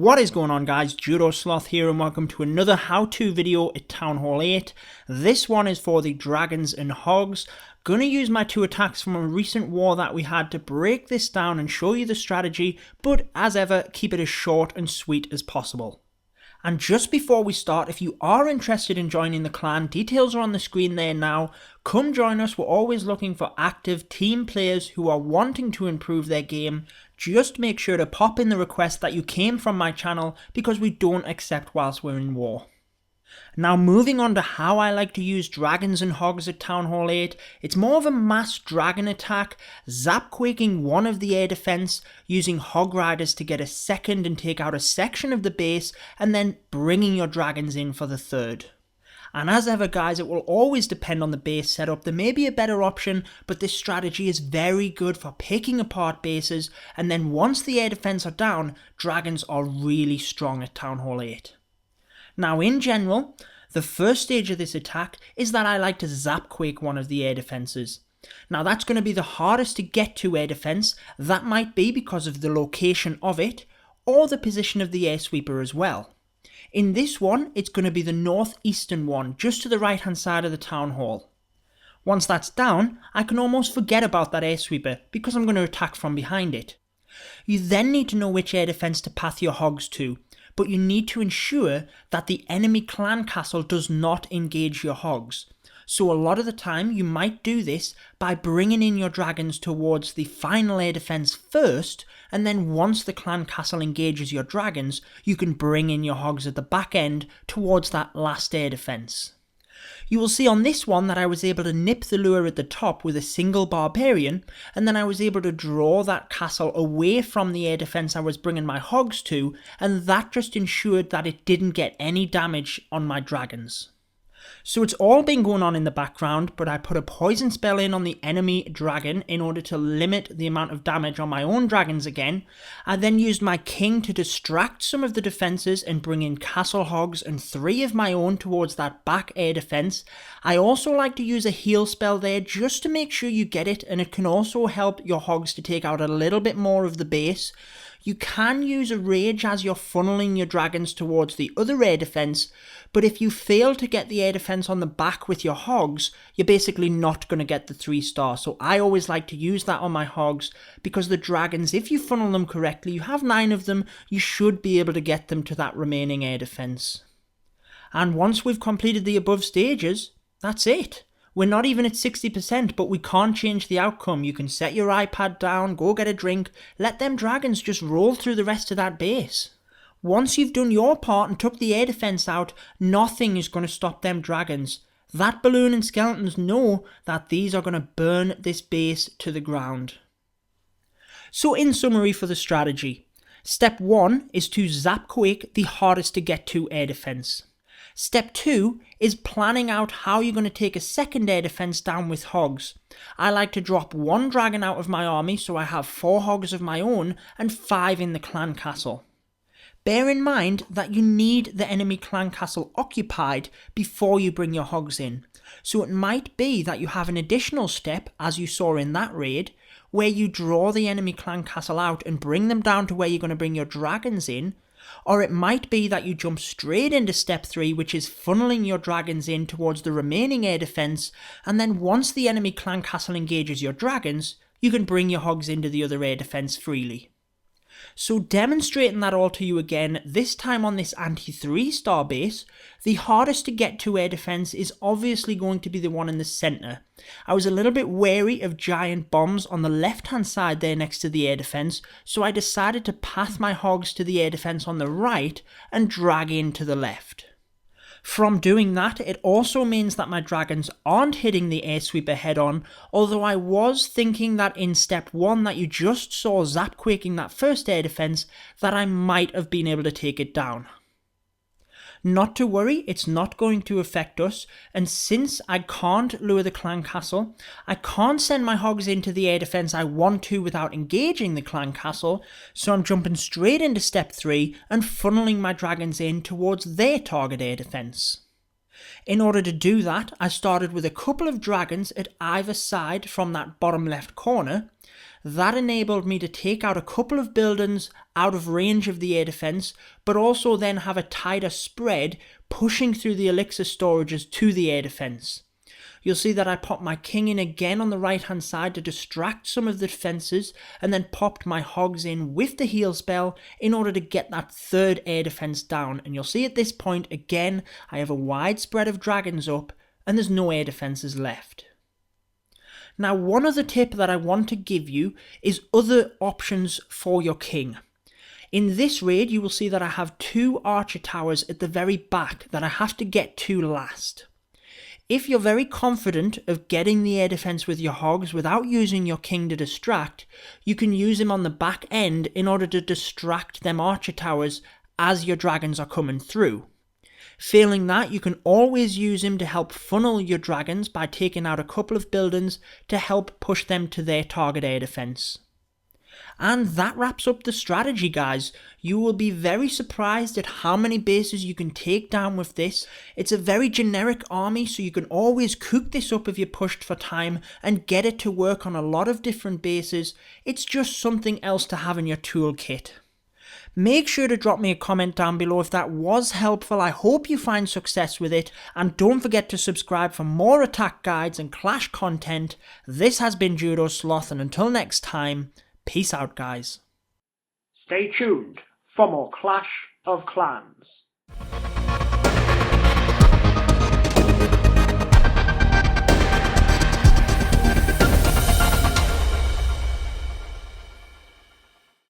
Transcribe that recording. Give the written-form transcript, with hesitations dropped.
What is going on, guys? Judo Sloth here and welcome to another how-to video at Town Hall 8. This one is for the Dragons and Hogs. Gonna use my two attacks from a recent war that we had to break this down and show you the strategy, but as ever, keep it as short and sweet as possible. And just before we start, if you are interested in joining the clan, details are on the screen there now. Come join us. We're always looking for active team players who are wanting to improve their game. Just make sure to pop in the request that you came from my channel because we don't accept whilst we're in war. Now moving on to how I like to use Dragons and Hogs at Town Hall 8, it's more of a mass dragon attack, Zapquaking one of the air defense, using Hog Riders to get a second and take out a section of the base, and then bringing your dragons in for the third. And as ever guys, it will always depend on the base setup. There may be a better option, but this strategy is very good for picking apart bases, and then once the air defense are down, dragons are really strong at Town Hall 8. Now in general, the first stage of this attack is that I like to Zapquake one of the air defenses. Now that's going to be the hardest to get to air defense. That might be because of the location of it, or the position of the air sweeper as well. In this one, it's going to be the northeastern one, just to the right hand side of the town hall. Once that's down, I can almost forget about that air sweeper because I'm going to attack from behind it. You then need to know which air defense to path your hogs to, but you need to ensure that the enemy clan castle does not engage your hogs. So a lot of the time you might do this by bringing in your dragons towards the final air defense first, and then once the clan castle engages your dragons, you can bring in your hogs at the back end towards that last air defense. You will see on this one that I was able to nip the lure at the top with a single barbarian, and then I was able to draw that castle away from the air defense I was bringing my hogs to, and that just ensured that it didn't get any damage on my dragons. So it's all been going on in the background, but I put a poison spell in on the enemy dragon in order to limit the amount of damage on my own dragons again. I then used my king to distract some of the defences and bring in castle hogs and 3 of my own towards that back air defence. I also like to use a heal spell there just to make sure you get it, and it can also help your hogs to take out a little bit more of the base. You can use a rage as you're funneling your dragons towards the other air defense, but if you fail to get the air defense on the back with your hogs, you're basically not going to get the 3-star. So I always like to use that on my hogs, because the dragons, if you funnel them correctly, you have 9 of them, you should be able to get them to that remaining air defense. And once we've completed the above stages, that's it. We're not even at 60%, but we can't change the outcome. You can set your iPad down, go get a drink, let them dragons just roll through the rest of that base. Once you've done your part and took the air defense out, nothing is going to stop them dragons. That balloon and skeletons know that these are going to burn this base to the ground. So in summary for the strategy, step 1 is to Zapquake the hardest to get to air defense. Step 2 is planning out how you're going to take a second air defense down with hogs. I like to drop 1 dragon out of my army, so I have 4 hogs of my own and 5 in the clan castle. Bear in mind that you need the enemy clan castle occupied before you bring your hogs in. So it might be that you have an additional step, as you saw in that raid, where you draw the enemy clan castle out and bring them down to where you're going to bring your dragons in. Or it might be that you jump straight into step 3, which is funneling your dragons in towards the remaining air defense, and then once the enemy clan castle engages your dragons, you can bring your hogs into the other air defense freely. So demonstrating that all to you again, this time on this anti-3-star base, the hardest to get to air defense is obviously going to be the one in the centre. I was a little bit wary of giant bombs on the left hand side there next to the air defense, so I decided to path my hogs to the air defense on the right and drag in to the left. From doing that, it also means that my dragons aren't hitting the air sweeper head on, although I was thinking that in step 1 that you just saw Zapquaking that first air defense, that I might have been able to take it down. Not to worry, it's not going to affect us, and since I can't lure the clan castle, I can't send my hogs into the air defense I want to without engaging the clan castle, so I'm jumping straight into step 3 and funneling my dragons in towards their target air defense. In order to do that, I started with a couple of dragons at either side from that bottom left corner. That enabled me to take out a couple of buildings out of range of the air defense, but also then have a tighter spread pushing through the elixir storages to the air defense. You'll see that I popped my king in again on the right hand side to distract some of the defenses, and then popped my hogs in with the heal spell in order to get that third air defense down. And you'll see at this point again I have a wide spread of dragons up and there's no air defenses left. Now, one other tip that I want to give you is other options for your king. In this raid you will see that I have 2 archer towers at the very back that I have to get to last. If you're very confident of getting the air defense with your hogs without using your king to distract, you can use him on the back end in order to distract them archer towers as your dragons are coming through. Failing that, you can always use him to help funnel your dragons by taking out a couple of buildings to help push them to their target air defense. And that wraps up the strategy, guys. You will be very surprised at how many bases you can take down with this. It's a very generic army, so you can always cook this up if you're pushed for time and get it to work on a lot of different bases. It's just something else to have in your toolkit. Make sure to drop me a comment down below if that was helpful. I hope you find success with it, and don't forget to subscribe for more attack guides and clash content. This has been Judo Sloth, and until next time, peace out, guys. Stay tuned for more Clash of Clans.